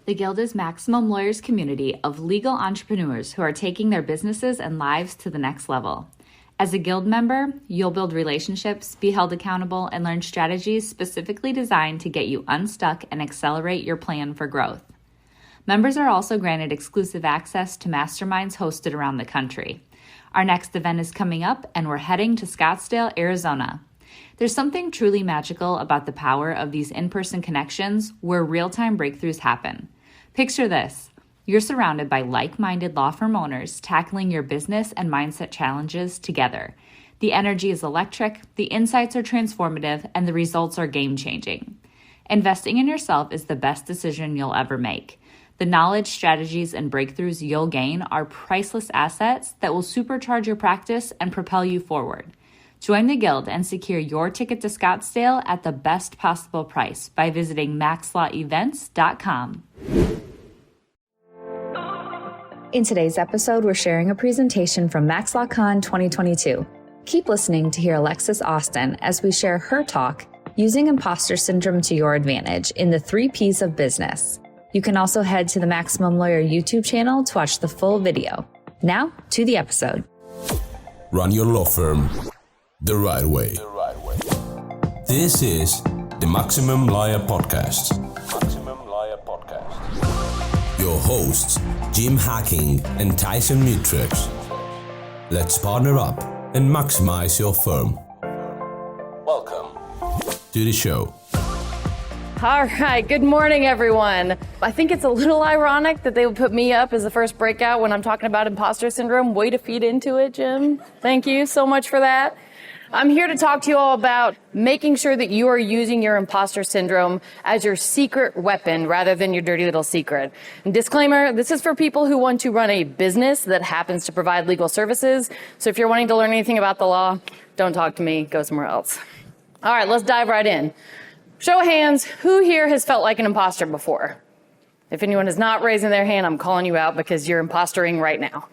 The Guild is Maximum Lawyers' community of legal entrepreneurs who are taking their businesses and lives to the next level. As a Guild member, you'll build relationships, be held accountable, and learn strategies specifically designed to get you unstuck and accelerate your plan for growth. Members are also granted exclusive access to masterminds hosted around the country. Our next event is coming up, and we're heading to Scottsdale, Arizona. There's something truly magical about the power of these in-person connections where real-time breakthroughs happen. Picture this. You're surrounded by like-minded law firm owners tackling your business and mindset challenges together. The energy is electric, the insights are transformative, and the results are game-changing. Investing in yourself is the best decision you'll ever make. The knowledge, strategies, and breakthroughs you'll gain are priceless assets that will supercharge your practice and propel you forward. Join the Guild and secure your ticket to Scottsdale at the best possible price by visiting MaxLawEvents.com. In today's episode, we're sharing a presentation from MaxLawCon 2022. Keep listening to hear Alexis Austin as we share her talk, Using Imposter Syndrome to Your Advantage in the 3 Ps of Business. You can also head to the Maximum Lawyer YouTube channel to watch the full video. Now, to the episode. Run your law firm the right way. This is the Maximum Lawyer Podcast. Your hosts, Jim Hacking and Tyson Mutrux. Let's partner up and maximize your firm. Welcome to the show. All right, good morning, everyone. I think it's a little ironic that they would put me up as the first breakout when I'm talking about imposter syndrome. Way to feed into it, Jim. Thank you so much for that. I'm here to talk to you all about making sure that you are using your imposter syndrome as your secret weapon rather than your dirty little secret. And disclaimer, this is for people who want to run a business that happens to provide legal services. So if you're wanting to learn anything about the law, don't talk to me, go somewhere else. All right, let's dive right in. Show of hands, who here has felt like an imposter before? If anyone is not raising their hand, I'm calling you out because you're impostering right now.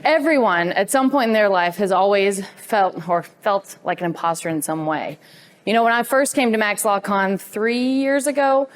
Everyone at some point in their life has always felt like an imposter in some way. You know, when I first came to MaxLawCon 3 years ago,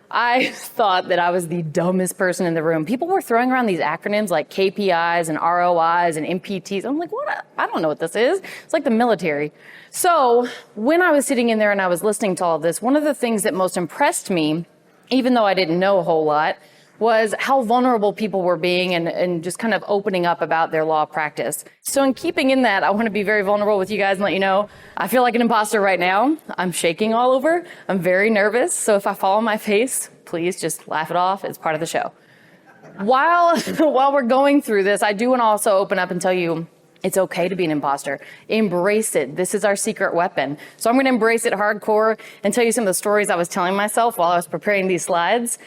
I thought that I was the dumbest person in the room. People were throwing around these acronyms like KPIs and ROIs and MPTs. I'm like, what? I don't know what this is. It's like the military. So when I was sitting in there and I was listening to all of this, one of the things that most impressed me, even though I didn't know a whole lot, was how vulnerable people were being and just kind of opening up about their law practice. So in keeping in that, I want to be very vulnerable with you guys and let you know, I feel like an imposter right now. I'm shaking all over. I'm very nervous. So if I fall on my face, please just laugh it off. It's part of the show. While we're going through this, I do want to also open up and tell you, it's okay to be an imposter. Embrace it. This is our secret weapon. So I'm going to embrace it hardcore and tell you some of the stories I was telling myself while I was preparing these slides.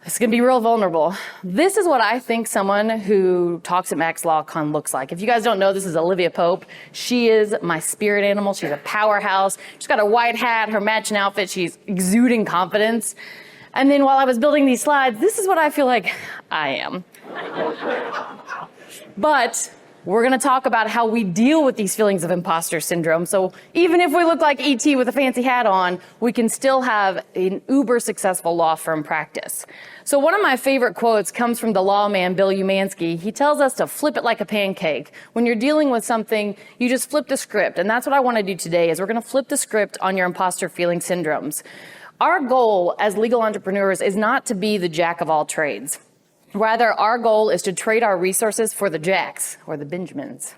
It's going to be real vulnerable. This is what I think someone who talks at MaxLawCon looks like. If you guys don't know, this is Olivia Pope. She is my spirit animal. She's a powerhouse. She's got a white hat, her matching outfit. She's exuding confidence. And then while I was building these slides, this is what I feel like I am. But we're going to talk about how we deal with these feelings of imposter syndrome. So even if we look like E.T. with a fancy hat on, we can still have an uber successful law firm practice. So one of my favorite quotes comes from the lawman, Bill Umansky. He tells us to flip it like a pancake. When you're dealing with something, you just flip the script. And that's what I want to do today is we're going to flip the script on your imposter feeling syndromes. Our goal as legal entrepreneurs is not to be the jack of all trades. Rather, our goal is to trade our resources for the jacks or the Benjamins.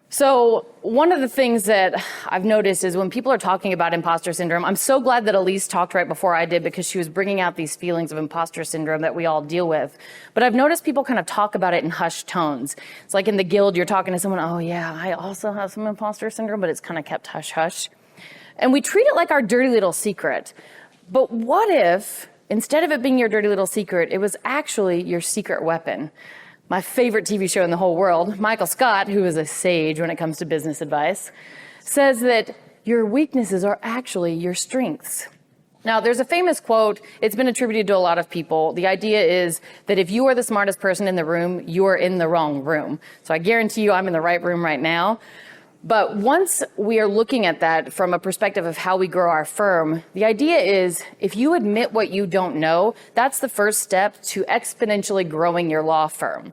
So one of the things that I've noticed is when people are talking about imposter syndrome, I'm so glad that Elise talked right before I did because she was bringing out these feelings of imposter syndrome that we all deal with. But I've noticed people kind of talk about it in hushed tones. It's like in the Guild, you're talking to someone, oh yeah, I also have some imposter syndrome, but it's kind of kept hush-hush. And we treat it like our dirty little secret. But what if, instead of it being your dirty little secret, it was actually your secret weapon? My favorite TV show in the whole world, Michael Scott, who is a sage when it comes to business advice, says that your weaknesses are actually your strengths. Now, there's a famous quote. It's been attributed to a lot of people. The idea is that if you are the smartest person in the room, you are in the wrong room. So I guarantee you I'm in the right room right now. But once we are looking at that from a perspective of how we grow our firm, the idea is if you admit what you don't know, that's the first step to exponentially growing your law firm.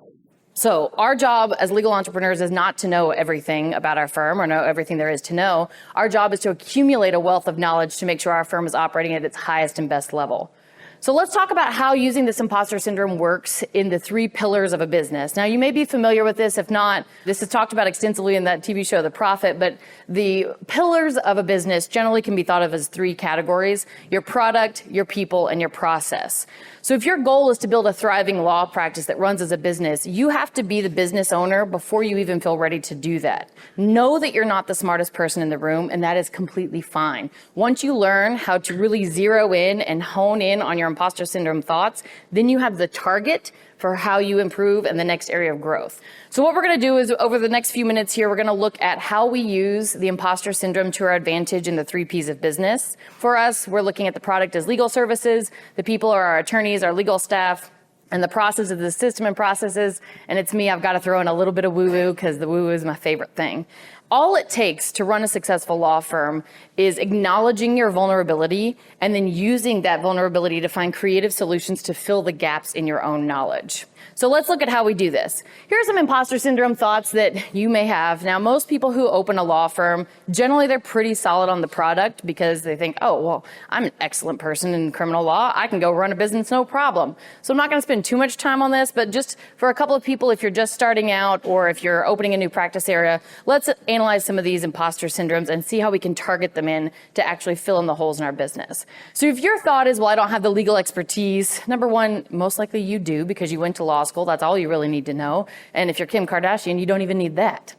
So our job as legal entrepreneurs is not to know everything about our firm or know everything there is to know. Our job is to accumulate a wealth of knowledge to make sure our firm is operating at its highest and best level. So let's talk about how using this imposter syndrome works in the 3 pillars of a business. Now, you may be familiar with this. If not, this is talked about extensively in that TV show, The Profit, but the pillars of a business generally can be thought of as 3 categories: your product, your people, and your process. So if your goal is to build a thriving law practice that runs as a business, you have to be the business owner before you even feel ready to do that. Know that you're not the smartest person in the room, and that is completely fine. Once you learn how to really zero in and hone in on your imposter syndrome thoughts, then you have the target for how you improve in the next area of growth. So what we're going to do is over the next few minutes here, we're going to look at how we use the imposter syndrome to our advantage in the 3 Ps of business. For us, we're looking at the product as legal services, the people are our attorneys, our legal staff, and the process of the system and processes. And it's me, I've got to throw in a little bit of woo-woo because the woo-woo is my favorite thing. All it takes to run a successful law firm is acknowledging your vulnerability and then using that vulnerability to find creative solutions to fill the gaps in your own knowledge. So let's look at how we do this. Here are some imposter syndrome thoughts that you may have. Now, most people who open a law firm, generally they're pretty solid on the product because they think, oh, well, I'm an excellent person in criminal law. I can go run a business, no problem. So I'm not going to spend too much time on this, but just for a couple of people, if you're just starting out or if you're opening a new practice area, let's analyze some of these imposter syndromes and see how we can target them in to actually fill in the holes in our business. So if your thought is, well, I don't have the legal expertise, number one, most likely you do because you went to law school. That's all you really need to know. And if you're Kim Kardashian, you don't even need that.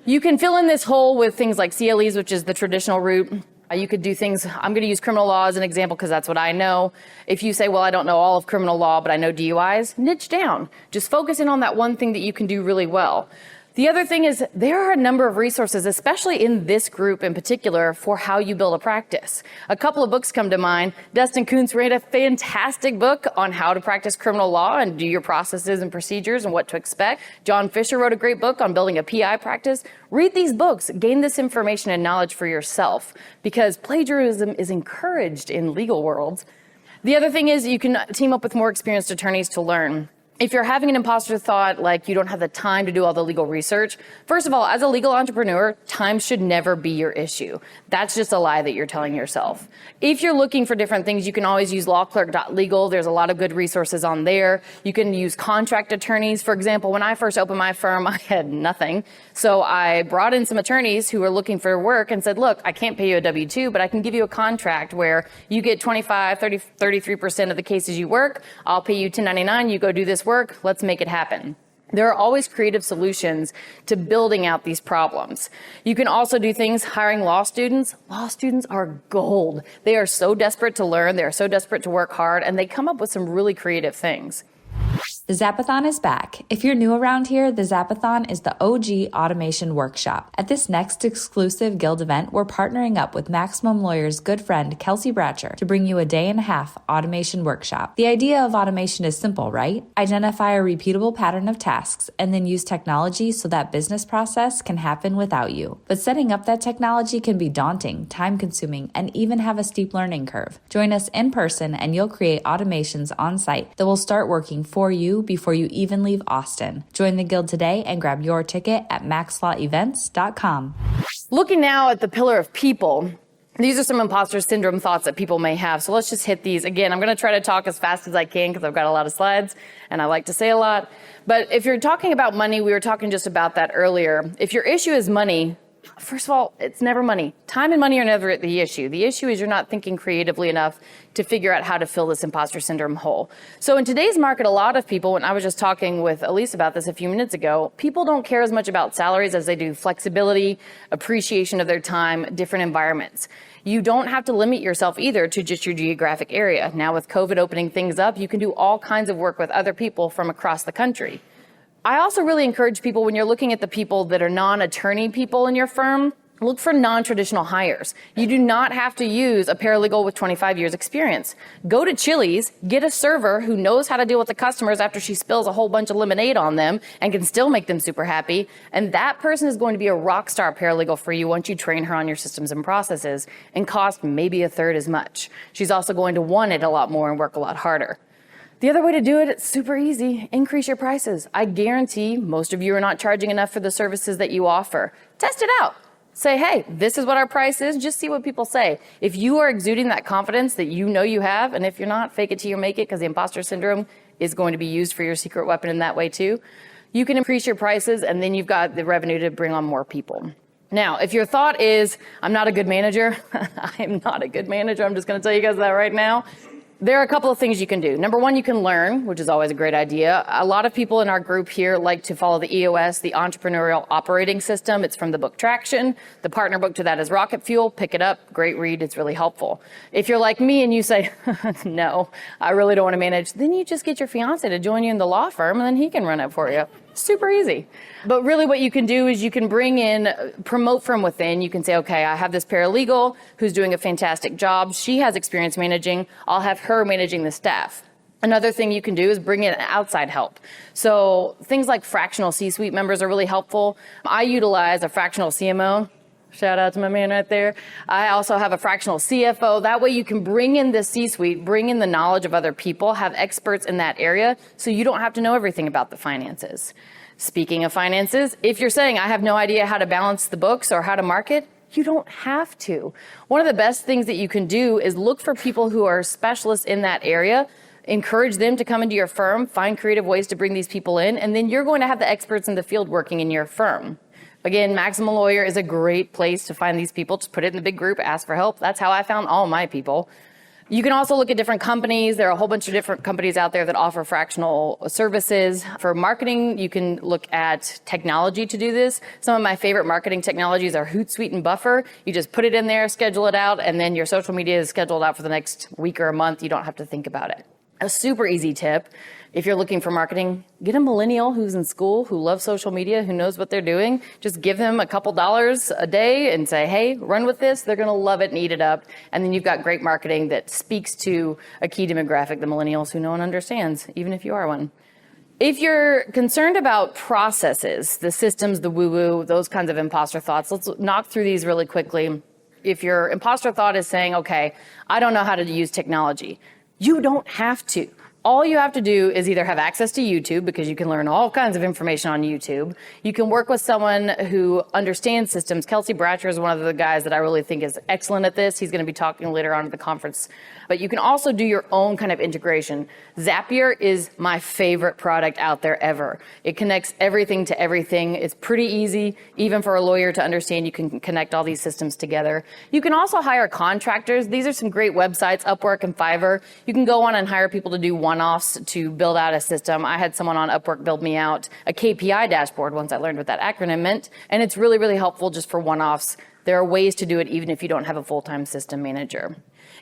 You can fill in this hole with things like CLEs, which is the traditional route. You could do things, I'm going to use criminal law as an example because that's what I know. If you say, well, I don't know all of criminal law, but I know DUIs, niche down. Just focus in on that one thing that you can do really well. The other thing is there are a number of resources, especially in this group in particular, for how you build a practice. A couple of books come to mind. Dustin Kuntz wrote a fantastic book on how to practice criminal law and do your processes and procedures and what to expect. John Fisher wrote a great book on building a PI practice. Read these books, gain this information and knowledge for yourself because plagiarism is encouraged in legal worlds. The other thing is you can team up with more experienced attorneys to learn. If you're having an imposter thought, like you don't have the time to do all the legal research, first of all, as a legal entrepreneur, time should never be your issue. That's just a lie that you're telling yourself. If you're looking for different things, you can always use lawclerk.legal. There's a lot of good resources on there. You can use contract attorneys. For example, when I first opened my firm, I had nothing. So I brought in some attorneys who were looking for work and said, look, I can't pay you a W-2, but I can give you a contract where you get 25, 30, 33% of the cases you work. I'll pay you $10.99. You go do this work. Let's make it happen. There are always creative solutions to building out these problems. You can also do things hiring law students. Law students are gold. They are so desperate to learn. They are so desperate to work hard, and they come up with some really creative things. The Zapathon is back. If you're new around here, the Zapathon is the OG automation workshop. At this next exclusive Guild event, we're partnering up with Maximum Lawyer's good friend, Kelsey Bratcher, to bring you a day-and-a-half automation workshop. The idea of automation is simple, right? Identify a repeatable pattern of tasks and then use technology so that business process can happen without you. But setting up that technology can be daunting, time-consuming, and even have a steep learning curve. Join us in person and you'll create automations on site that will start working for you before you even leave Austin. Join the Guild today and grab your ticket at maxlawevents.com. Looking now at the pillar of people, these are some imposter syndrome thoughts that people may have. So let's just hit these. Again, I'm going to try to talk as fast as I can because I've got a lot of slides and I like to say a lot. But if you're talking about money, we were talking just about that earlier. If your issue is money, first of all, it's never money. Time and money are never the issue. The issue is you're not thinking creatively enough to figure out how to fill this imposter syndrome hole. So in today's market, a lot of people, and I was just talking with Elise about this a few minutes ago, people don't care as much about salaries as they do flexibility, appreciation of their time, different environments. You don't have to limit yourself either to just your geographic area. Now with COVID opening things up, you can do all kinds of work with other people from across the country. I also really encourage people when you're looking at the people that are non-attorney people in your firm, Look for non-traditional hires. You do not have to use a paralegal with 25 years experience. Go to Chili's, get a server who knows how to deal with the customers after she spills a whole bunch of lemonade on them and can still make them super happy. And that person is going to be a rock star paralegal for you once you train her on your systems and processes and cost maybe a third as much. She's also going to want it a lot more and work a lot harder. The other way to do it, it's super easy. Increase your prices. I guarantee most of you are not charging enough for the services that you offer. Test it out. Say, hey, this is what our price is. Just see what people say. If you are exuding that confidence that you know you have, and if you're not, fake it till you make it, because the imposter syndrome is going to be used for your secret weapon in that way too. You can increase your prices, and then you've got the revenue to bring on more people. Now, if your thought is, I'm not a good manager, I am not a good manager. I'm just going to tell you guys that right now. There are a couple of things you can do. Number one, you can learn, which is always a great idea. A lot of people in our group here like to follow the EOS, the Entrepreneurial Operating System. It's from the book Traction. The partner book to that is Rocket Fuel. Pick it up. Great read. It's really helpful. If you're like me and you say, no, I really don't want to manage, then you just get your fiance to join you in the law firm and then he can run it for you. Super easy. But really what you can do is you can bring in, promote from within. You can say, okay, I have this paralegal who's doing a fantastic job. She has experience managing. I'll have her managing the staff. Another thing you can do is bring in outside help. So things like fractional C-suite members are really helpful. I utilize a fractional CMO. Shout out to my man right there. I also have a fractional CFO. That way you can bring in the C-suite, bring in the knowledge of other people, have experts in that area, so you don't have to know everything about the finances. Speaking of finances, if you're saying, I have no idea how to balance the books or how to market, you don't have to. One of the best things that you can do is look for people who are specialists in that area, encourage them to come into your firm, find creative ways to bring these people in, and then you're going to have the experts in the field working in your firm. Again, Maximum Lawyer is a great place to find these people. Just put it in the big group, ask for help. That's how I found all my people. You can also look at different companies. There are a whole bunch of different companies out there that offer fractional services. For marketing, you can look at technology to do this. Some of my favorite marketing technologies are Hootsuite and Buffer. You just put it in there, schedule it out, and then your social media is scheduled out for the next week or a month. You don't have to think about it. A super easy tip, if you're looking for marketing, get a millennial who's in school, who loves social media, who knows what they're doing. Just give them a couple dollars a day and say, hey, run with this. They're going to love it and eat it up. And then you've got great marketing that speaks to a key demographic, the millennials, who no one understands, even if you are one. If you're concerned about processes, the systems, the woo-woo, those kinds of imposter thoughts, let's knock through these really quickly. If your imposter thought is saying, okay, I don't know how to use technology, you don't have to. All you have to do is either have access to YouTube, because you can learn all kinds of information on YouTube. You can work with someone who understands systems. Kelsey Bratcher is one of the guys that I really think is excellent at this. He's going to be talking later on at the conference. But you can also do your own kind of integration. Zapier is my favorite product out there ever. It connects everything to everything. It's pretty easy, even for a lawyer to understand. You can connect all these systems together. You can also hire contractors. These are some great websites, Upwork and Fiverr. You can go on and hire people to do one-offs to build out a system. I had someone on Upwork build me out a KPI dashboard once I learned what that acronym meant. And it's really, really helpful just for one-offs. There are ways to do it even if you don't have a full-time system manager.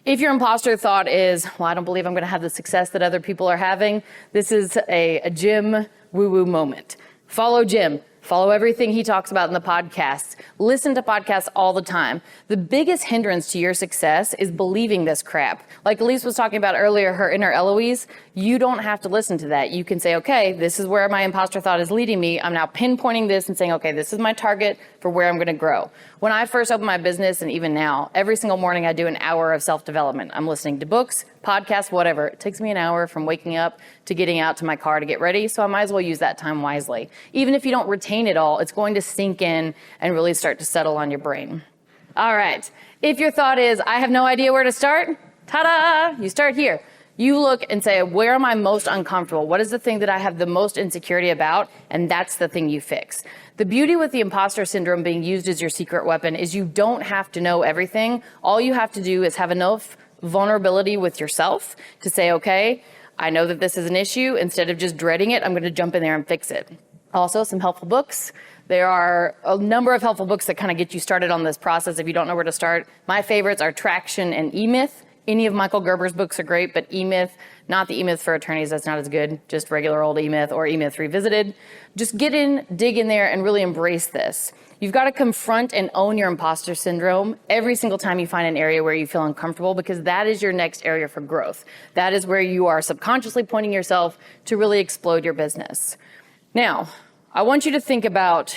If your imposter thought is, well, I don't believe I'm going to have the success that other people are having, this is a Jim woo-woo moment. Follow Jim. Follow everything he talks about in the podcasts. Listen to podcasts all the time. The biggest hindrance to your success is believing this crap. Like Elise was talking about earlier, her inner Eloise, you don't have to listen to that. You can say, okay, this is where my imposter thought is leading me. I'm now pinpointing this and saying, okay, this is my target for where I'm going to grow. When I first opened my business, and even now, every single morning I do an hour of self-development. I'm listening to books, podcasts, whatever. It takes me an hour from waking up to getting out to my car to get ready, so I might as well use that time wisely. Even if you don't retain it all, it's going to sink in and really start to settle on your brain. All right. If your thought is, I have no idea where to start, ta-da! You start here. You look and say, where am I most uncomfortable? What is the thing that I have the most insecurity about? And that's the thing you fix. The beauty with the imposter syndrome being used as your secret weapon is you don't have to know everything. All you have to do is have enough vulnerability with yourself to say, okay, I know that this is an issue. Instead of just dreading it, I'm going to jump in there and fix it. Also, some helpful books. There are a number of helpful books that kind of get you started on this process if you don't know where to start. My favorites are Traction and E-Myth. Any of Michael Gerber's books are great, but E-Myth, not the E-Myth for attorneys, that's not as good, just regular old E-Myth or E-Myth Revisited. Just get in, dig in there, and really embrace this. You've got to confront and own your imposter syndrome every single time you find an area where you feel uncomfortable, because that is your next area for growth. That is where you are subconsciously pointing yourself to really explode your business. Now, I want you to think about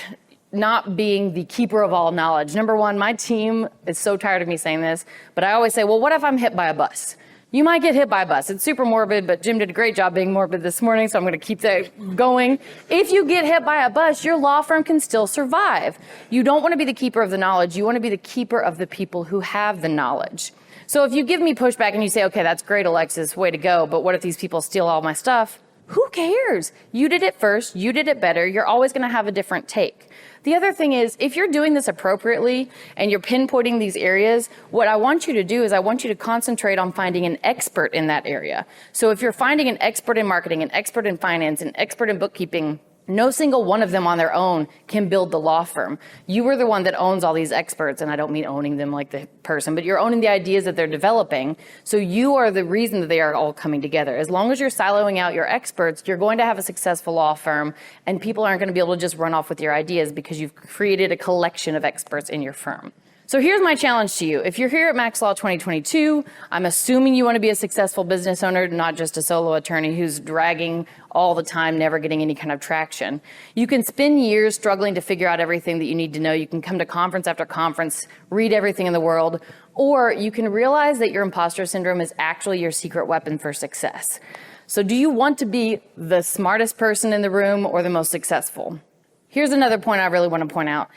not being the keeper of all knowledge. Number one, my team is so tired of me saying this, but I always say, well, what if I'm hit by a bus? You might get hit by a bus. It's super morbid, but Jim did a great job being morbid this morning, so I'm going to keep that going. If you get hit by a bus, your law firm can still survive. You don't want to be the keeper of the knowledge. You want to be the keeper of the people who have the knowledge. So if you give me pushback and you say, okay, that's great, Alexis, way to go, but what if these people steal all my stuff? Who cares? You did it first. You did it better. You're always going to have a different take. The other thing is, if you're doing this appropriately and you're pinpointing these areas, what I want you to do is I want you to concentrate on finding an expert in that area. So if you're finding an expert in marketing, an expert in finance, an expert in bookkeeping, no single one of them on their own can build the law firm. You are the one that owns all these experts, and I don't mean owning them like the person, but you're owning the ideas that they're developing. So you are the reason that they are all coming together. As long as you're siloing out your experts, you're going to have a successful law firm, and people aren't going to be able to just run off with your ideas because you've created a collection of experts in your firm. So here's my challenge to you. If you're here at Max Law 2022, I'm assuming you want to be a successful business owner, not just a solo attorney who's dragging all the time, never getting any kind of traction. You can spend years struggling to figure out everything that you need to know. You can come to conference after conference, read everything in the world, or you can realize that your imposter syndrome is actually your secret weapon for success. So do you want to be the smartest person in the room or the most successful? Here's another point I really want to point out.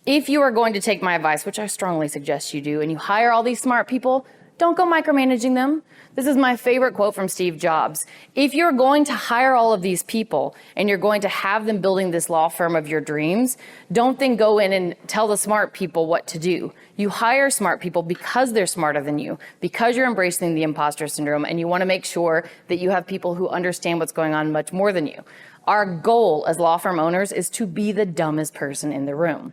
If you are going to take my advice, which I strongly suggest you do, and you hire all these smart people, don't go micromanaging them. This is my favorite quote from Steve Jobs. If you're going to hire all of these people and you're going to have them building this law firm of your dreams, don't then go in and tell the smart people what to do. You hire smart people because they're smarter than you, because you're embracing the imposter syndrome, and you want to make sure that you have people who understand what's going on much more than you. Our goal as law firm owners is to be the dumbest person in the room.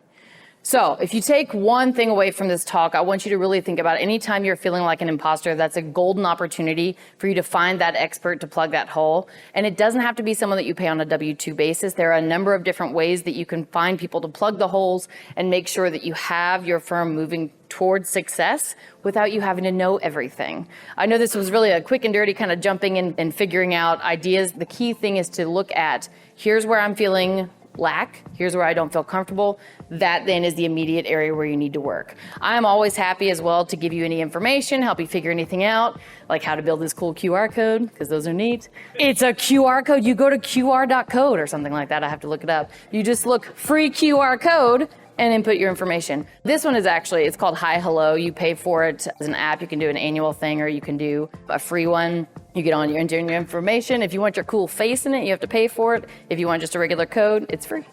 So if you take one thing away from this talk, I want you to really think about anytime you're feeling like an imposter, that's a golden opportunity for you to find that expert to plug that hole. And it doesn't have to be someone that you pay on a W-2 basis. There are a number of different ways that you can find people to plug the holes and make sure that you have your firm moving towards success without you having to know everything. I know this was really a quick and dirty kind of jumping in and figuring out ideas. The key thing is to look at, here's where I'm feeling lack, here's where I don't feel comfortable. That then is the immediate area where you need to work. I'm always happy as well to give you any information, help you figure anything out, like how to build this cool QR code, because those are neat. It's a QR code. You go to qr.code or something like that. I have to look it up. You just look free QR code and input your information. This one is actually, it's called Hi Hello. You pay for it as an app. You can do an annual thing or you can do a free one. You get on, you enter in your information. If you want your cool face in it, you have to pay for it. If you want just a regular code, it's free.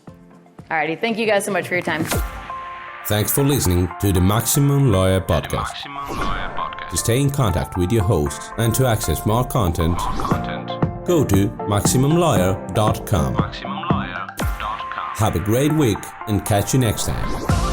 Alrighty, thank you guys so much for your time. Thanks for listening to the Maximum Lawyer Podcast. To stay in contact with your hosts and to access more content, go to MaximumLawyer.com. Have a great week and catch you next time.